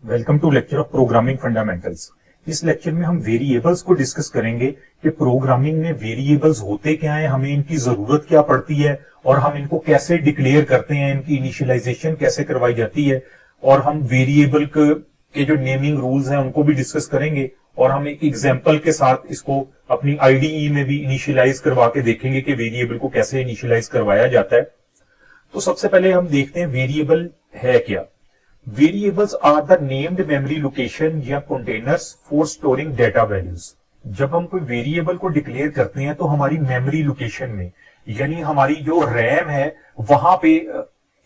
Welcome to lecture of programming fundamentals. इस lecture में हम वेरिएबल्स को डिस्कस करेंगे कि प्रोग्रामिंग में वेरिएबल्स होते क्या हैं, हमें इनकी जरूरत क्या पड़ती है और हम इनको कैसे डिक्लेयर करते हैं, इनकी इनिशियलाइजेशन कैसे करवाई जाती है। और हम वेरिएबल के जो नेमिंग रूल्स हैं उनको भी डिस्कस करेंगे और हम एक एग्जाम्पल के साथ इसको अपनी आईडीई में भी इनिशियलाइज करवा के देखेंगे कि वेरिएबल को कैसे इनिशियलाइज करवाया जाता है। तो सबसे पहले हम देखते हैं वेरिएबल है क्या। Variables are the named memory location या containers for storing data values। जब हम कोई वेरिएबल को डिक्लेयर करते हैं तो हमारी मेमोरी लोकेशन में यानी हमारी जो रैम है वहां पे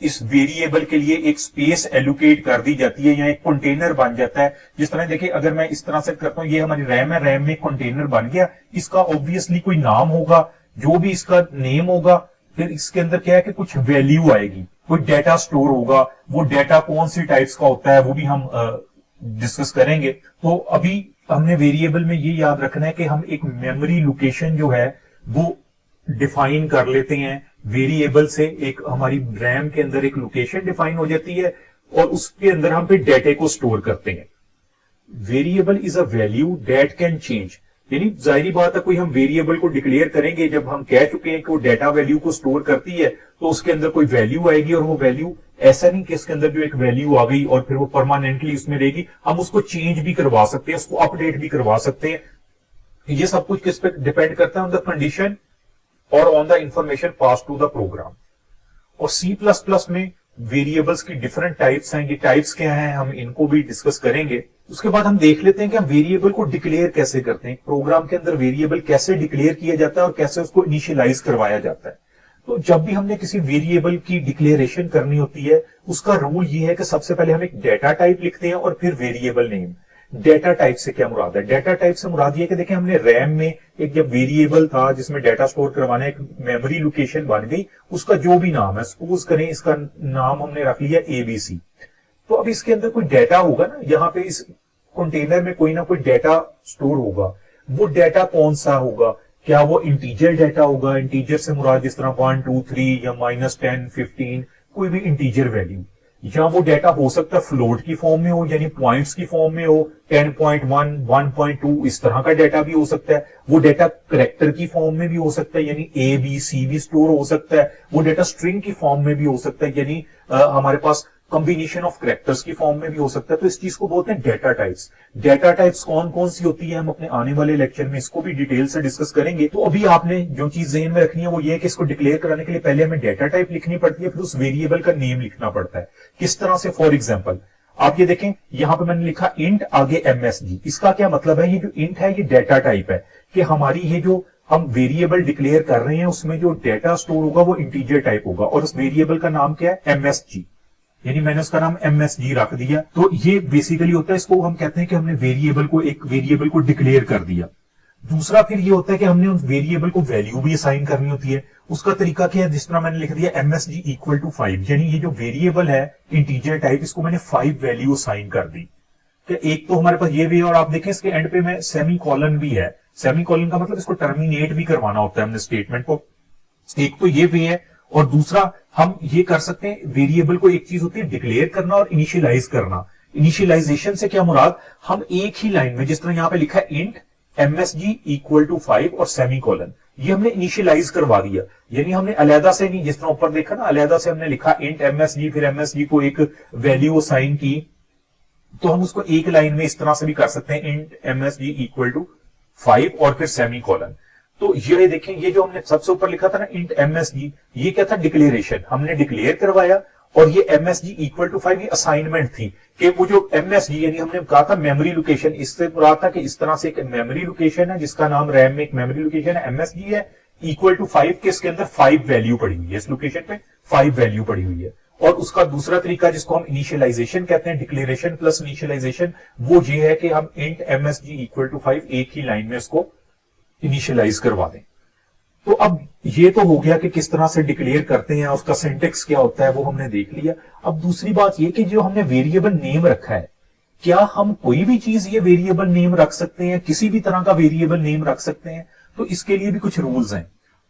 इस वेरिएबल के लिए एक स्पेस एलोकेट कर दी जाती है या एक कंटेनर बन जाता है। जिस तरह देखिए, अगर मैं इस तरह से करता हूं, ये हमारी रैम है, रैम में कंटेनर बन गया, इसका ऑब्वियसली कोई नाम होगा, जो भी इसका नेम होगा, फिर इसके अंदर क्या है कि कुछ वैल्यू आएगी, कोई डेटा स्टोर होगा। वो डेटा कौन सी टाइप्स का होता है वो भी हम डिस्कस करेंगे। तो अभी हमने वेरिएबल में ये याद रखना है कि हम एक मेमोरी लोकेशन जो है वो डिफाइन कर लेते हैं वेरिएबल से। एक हमारी रैम के अंदर एक लोकेशन डिफाइन हो जाती है और उसके अंदर हम फिर डेटा को स्टोर करते हैं। Variable is a value that can change, यानी जाहिर बात है कोई हम वेरिएबल को डिक्लेयर करेंगे, जब हम कह चुके हैं कि वो डेटा वैल्यू को स्टोर करती है तो उसके अंदर कोई वैल्यू आएगी और वो वैल्यू ऐसा नहीं कि इसके अंदर जो एक वैल्यू आ गई और फिर वो परमानेंटली उसमें रहेगी, हम उसको चेंज भी करवा सकते हैं, उसको अपडेट भी करवा सकते हैं। ये सब कुछ किस पे डिपेंड करता है? ऑन द कंडीशन और on the information pass to the program. और C++ में वेरिएबल्स की डिफरेंट टाइप्स हैं, ये टाइप्स क्या हैं हम इनको भी डिस्कस करेंगे। उसके बाद हम देख लेते हैं कि हम वेरिएबल को डिक्लेयर कैसे करते हैं, प्रोग्राम के अंदर वेरिएबल कैसे डिक्लेयर किया जाता है और कैसे उसको इनिशियलाइज करवाया जाता है। तो जब भी हमने किसी वेरिएबल की डिक्लेरेशन करनी होती है उसका रूल ये है कि सबसे पहले हम एक डेटा टाइप लिखते हैं और फिर वेरिएबल नेम। डेटा टाइप से क्या मुराद है? डेटा टाइप से मुराद ये कि देखें, हमने रैम में एक जब वेरिएबल था जिसमें डेटा स्टोर करवाना, एक मेमोरी लोकेशन बन गई, उसका जो भी नाम है, सपोज करें इसका नाम हमने रख लिया ABC। तो अब इसके अंदर कोई डेटा होगा ना, यहाँ पे इस कंटेनर में कोई ना कोई डेटा स्टोर होगा। वो डेटा कौन सा होगा? क्या वो इंटीजर डेटा होगा? इंटीजर से मुराद जिस तरह 1 2 3 या -10 15 कोई भी इंटीजर वैल्यू, या वो डेटा हो सकता है फ्लोट की फॉर्म में हो यानी पॉइंट्स की फॉर्म में हो, 10.1 1.2 इस तरह का डेटा भी हो सकता है। वो डेटा करेक्टर की फॉर्म में भी हो सकता है यानी ABC भी स्टोर हो सकता है। वो डेटा स्ट्रिंग की फॉर्म में भी हो सकता है यानी हमारे पास कॉम्बिनेशन ऑफ करेक्टर्स की फॉर्म में भी हो सकता है। तो इस चीज को बोलते हैं डेटा टाइप्स। डेटा टाइप्स कौन कौन सी होती है हम अपने आने वाले लेक्चर में इसको भी डिटेल से डिस्कस करेंगे। तो अभी आपने जो चीज ज़हन में रखनी है वो ये है कि इसको डिक्लेयर कराने के लिए पहले हमें डेटा टाइप लिखनी पड़ती है, फिर उस वेरिएबल का नेम लिखना पड़ता है। किस तरह से? फॉर एग्जाम्पल आप ये देखें, यहां पर मैंने लिखा इंट आगे MSG। इसका क्या मतलब है? ये जो इंट है ये डेटा टाइप है कि हमारी ये जो हम वेरिएबल डिक्लेयर कर रहे हैं उसमें जो डेटा स्टोर होगा वो इंटीजर टाइप होगा और उस वेरिएबल का नाम क्या है? MSG, यानी मैंने उसका नाम MSG रख दिया। तो ये बेसिकली होता है, इसको हम कहते हैं कि हमने एक वेरिएबल को डिक्लेयर कर दिया। दूसरा फिर ये होता है कि हमने उस वेरिएबल को वैल्यू भी असाइन करनी होती है। उसका तरीका क्या है? जिस तरह मैंने लिख दिया MSG इक्वल टू 5, यानी ये जो वेरिएबल है इंटीजर टाइप, इसको मैंने 5 वैल्यू असाइन कर दी। तो एक तो हमारे पास ये भी है और आप देखें इसके एंड पे में सेमी कॉलन भी है। सेमी कॉलन का मतलब इसको टर्मिनेट भी करवाना होता है हमने स्टेटमेंट को। एक तो ये वे है और दूसरा हम ये कर सकते हैं, वेरिएबल को एक चीज होती है डिक्लेयर करना और इनिशियलाइज करना। इनिशियलाइजेशन से क्या मुराद? हम एक ही लाइन में जिस तरह यहां पे लिखा है इंट MSG इक्वल टू 5 और सेमी कॉलन, ये हमने इनिशियलाइज करवा दिया। यानी हमने अलहदा से नहीं, जिस तरह ऊपर देखा ना, अलहदा से हमने लिखा इंट MSG फिर MSG को एक वैल्यू असाइन की, तो हम उसको एक लाइन में इस तरह से भी कर सकते हैं, इंट MSG इक्वल टू 5 और फिर सेमी कॉलन। तो ये देखें, ये जो हमने सबसे ऊपर लिखा था ना इंट MSG, ये क्या था? डिक्लेरेशन। हमने डिक्लेयर करवाया और ये MSG इक्वल टू 5 ये असाइनमेंट थी कि वो जो MSG यानी हमने कहा था मेमोरी लोकेशन, इससे मुराद था कि इस तरह से एक मेमोरी लोकेशन है जिसका नाम रैम में एक मेमोरी लोकेशन है MSG है इक्वल टू 5 के इसके अंदर 5 वैल्यू पड़ी हुई है, इस लोकेशन पे 5 वैल्यू पड़ी हुई है। और उसका दूसरा तरीका जिसको हम इनिशियलाइजेशन कहते हैं, डिक्लेरेशन प्लस इनिशियलाइजेशन, वो ये है कि हम इंट MSG इक्वल टू 5 एक ही लाइन में इसको इनिशियलाइज करवा दें। तो अब ये तो हो गया कि किस तरह से डिक्लेयर करते हैं, उसका सिंटेक्स क्या होता है वो हमने देख लिया। अब दूसरी बात ये कि जो हमने वेरिएबल नेम रखा है, क्या हम कोई भी चीज ये वेरिएबल नेम रख सकते हैं? किसी भी तरह का वेरिएबल नेम रख सकते हैं? तो इसके लिए भी कुछ रूल्स हैं।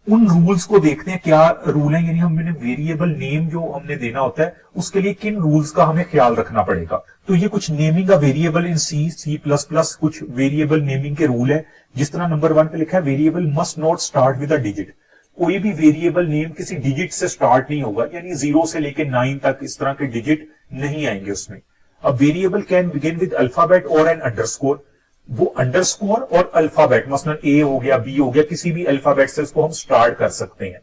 उन रूल्स को देखते हैं, क्या रूल है, यानी हमने वेरिएबल नेम जो हमने देना होता है उसके लिए किन रूल्स का हमें ख्याल रखना पड़ेगा। तो ये कुछ नेमिंग का variable in C plus plus कुछ वेरिएबल नेमिंग के रूल है। जिस तरह नंबर 1 पे लिखा है, variable must not start with a digit. कोई भी वेरिएबल नेम किसी डिजिट से स्टार्ट नहीं होगा, यानी 0 से लेके 9 तक इस तरह के डिजिट नहीं आएंगे उसमें। अब variable can begin with alphabet और एन अंडरस्कोर। वो अंडरस्कोर और अल्फाबेट, मसलन ए हो गया, बी हो गया, किसी भी अल्फाबेट से उसको हम स्टार्ट कर सकते हैं।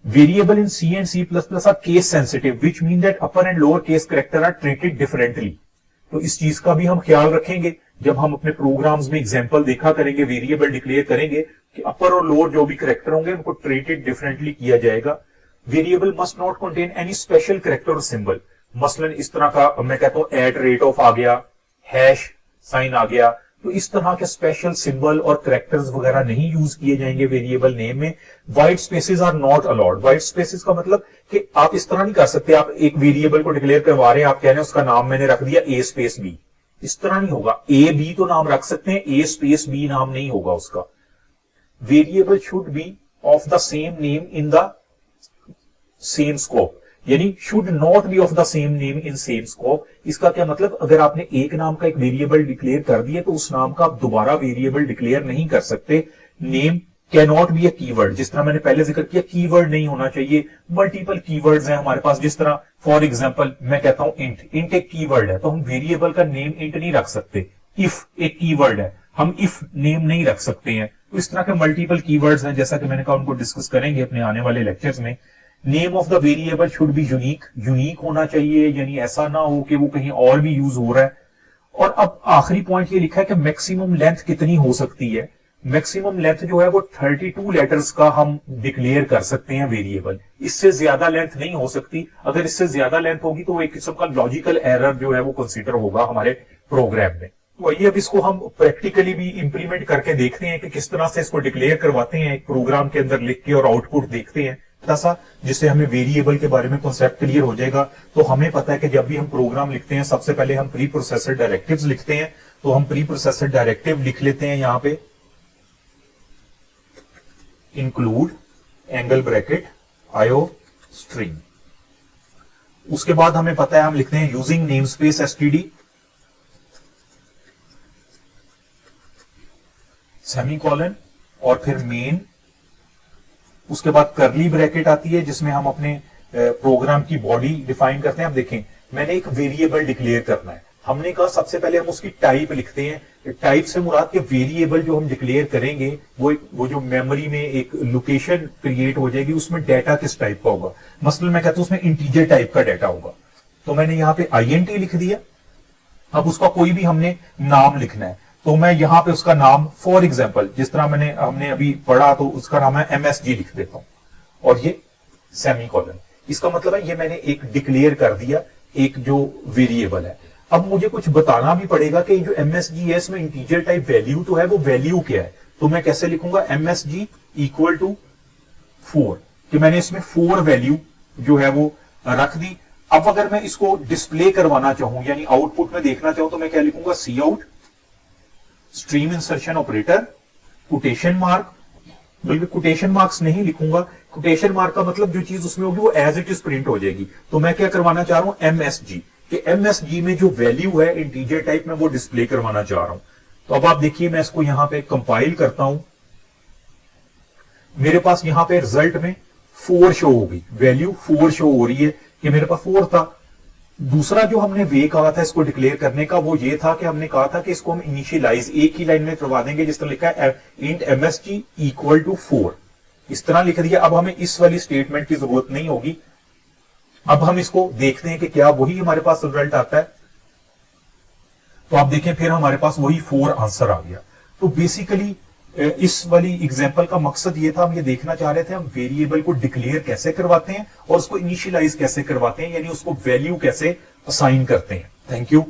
Variable in C and C plus plus are case sensitive, which mean that upper and lower case character are treated differently. तो इस चीज का भी हम ख्याल रखेंगे जब हम अपने प्रोग्राम्स में एग्जाम्पल देखा करेंगे, वेरिएबल डिक्लेयर करेंगे कि अपर और लोअर जो भी कैरेक्टर होंगे उनको ट्रीटेड डिफरेंटली किया जाएगा। Variable must not contain any special character और सिंबल। मसलन इस तरह का मैं कहता हूं @, आ गया, हैश साइन आ गया, तो इस तरह के स्पेशल सिंबल और कैरेक्टर्स वगैरह नहीं यूज किए जाएंगे वेरिएबल नेम में। White spaces are not allowed. White spaces का मतलब कि आप इस तरह नहीं कर सकते, आप एक वेरिएबल को डिक्लेयर करवा रहे हैं, आप कह रहे हैं उसका नाम मैंने रख दिया A स्पेस B, इस तरह नहीं होगा। A B तो नाम रख सकते हैं, A स्पेस B नाम नहीं होगा उसका। Variable should be of the same name in the same scope, यानी should not be of the same name in same scope. इसका क्या मतलब, अगर आपने एक नाम का एक वेरिएबल डिक्लेयर कर दिया तो उस नाम का आप दोबारा वेरिएबल डिक्लेयर नहीं कर सकते। Name can not be a keyword, जिस तरह मैंने पहले जिक्र किया, कीवर्ड नहीं होना चाहिए। मल्टीपल कीवर्ड्स हैं हमारे पास, जिस तरह फॉर एग्जांपल मैं कहता हूं इंट एक कीवर्ड है, तो हम वेरिएबल का नेम इंट नहीं रख सकते। इफ एक कीवर्ड है, हम इफ नेम नहीं रख सकते हैं। तो इस तरह के मल्टीपल कीवर्ड्स हैं, जैसा कि मैंने कहा उनको डिस्कस करेंगे अपने आने वाले लेक्चर्स में। Name of the variable should be unique, unique होना चाहिए, यानी ऐसा ना हो कि वो कहीं और भी यूज हो रहा है। और अब आखिरी पॉइंट ये लिखा है कि मैक्सिमम लेंथ कितनी हो सकती है। मैक्सिमम लेंथ जो है वो 32 लेटर्स का हम डिक्लेयर कर सकते हैं वेरिएबल, इससे ज्यादा लेंथ नहीं हो सकती। अगर इससे ज्यादा लेंथ होगी तो एक किस्म का लॉजिकल एरर जो है वो कंसीडर होगा हमारे प्रोग्राम में। तो आइए अब इसको हम प्रैक्टिकली भी इंप्लीमेंट करके देखते हैं कि किस तरह से इसको डिक्लेयर करवाते हैं एक प्रोग्राम के अंदर लिख के, और आउटपुट देखते हैं सा, जिससे हमें वेरिएबल के बारे में कॉन्सेप्ट क्लियर हो जाएगा। तो हमें पता है कि जब भी हम प्रोग्राम लिखते हैं सबसे पहले हम प्री प्रोसेसर डायरेक्टिव्स लिखते हैं। तो हम प्री प्रोसेसर डायरेक्टिव लिख लेते हैं यहां पे, include angle bracket IO string. उसके बाद हमें पता है हम लिखते हैं using name space std, semicolon और फिर मेन। उसके बाद करली ब्रैकेट आती है जिसमें हम अपने प्रोग्राम की बॉडी डिफाइन करते हैं। अब देखें, मैंने एक वेरिएबल डिक्लेयर करना है, हमने कहा सबसे पहले हम उसकी टाइप लिखते हैं। टाइप से मुराद के वेरिएबल जो हम डिक्लेयर करेंगे वो जो मेमोरी में एक लोकेशन क्रिएट हो जाएगी, उसमें डाटा किस टाइप का होगा। मसलन मैं कहता हूं उसमें इंटीजर टाइप का डाटा होगा, तो मैंने यहां पे INT लिख दिया। अब उसका कोई भी हमने नाम लिखना है, तो मैं यहां पे उसका नाम फॉर एग्जांपल जिस तरह हमने अभी पढ़ा, तो उसका नाम है MSG लिख देता हूं, और ये सेमीकोलन। इसका मतलब है ये मैंने एक डिक्लेयर कर दिया, एक जो वेरिएबल है। अब मुझे कुछ बताना भी पड़ेगा कि जो MSG है इसमें इंटीजर टाइप वैल्यू तो है, वो वैल्यू क्या है। तो मैं कैसे लिखूंगा, MSG इक्वल टू 4, कि मैंने इसमें 4 वैल्यू जो है वो रख दी। अब अगर मैं इसको डिस्प्ले करवाना चाहूं, यानी आउटपुट में देखना चाहूं, तो मैं क्या लिखूंगा, Cout stream insertion operator quotation mark, बल्कि कोटेशन मार्क्स नहीं लिखूंगा। कोटेशन मार्क का मतलब जो चीज उसमें होगी वो एज इट इज प्रिंट हो जाएगी। तो मैं क्या करवाना चाह रहा हूं, MSG, कि MSG में जो वैल्यू है इंटीजर टाइप में वो डिस्प्ले करवाना चाह रहा हूं। तो अब आप देखिए, मैं इसको यहां पे कंपाइल करता हूं, मेरे पास यहां पे रिजल्ट में 4 शो होगी, वैल्यू 4 शो हो रही है कि मेरे पास 4 था। दूसरा जो हमने वे कहा था इसको डिक्लेयर करने का, वो ये था कि हमने कहा था कि इसको हम इनिशियलाइज एक ही लाइन में करवा देंगे, जिस तरह लिखा है इंट MSG इक्वल टू 4, इस तरह लिख दिया। अब हमें इस वाली स्टेटमेंट की जरूरत नहीं होगी। अब हम इसको देखते हैं कि क्या वही हमारे पास रिजल्ट आता है। तो आप देखें, फिर हमारे पास वही 4 आंसर आ गया। तो बेसिकली इस वाली एग्जांपल का मकसद ये था, हम ये देखना चाह रहे थे हम वेरिएबल को डिक्लेयर कैसे करवाते हैं और उसको इनिशियलाइज कैसे करवाते हैं, यानी उसको वैल्यू कैसे असाइन करते हैं। Thank you.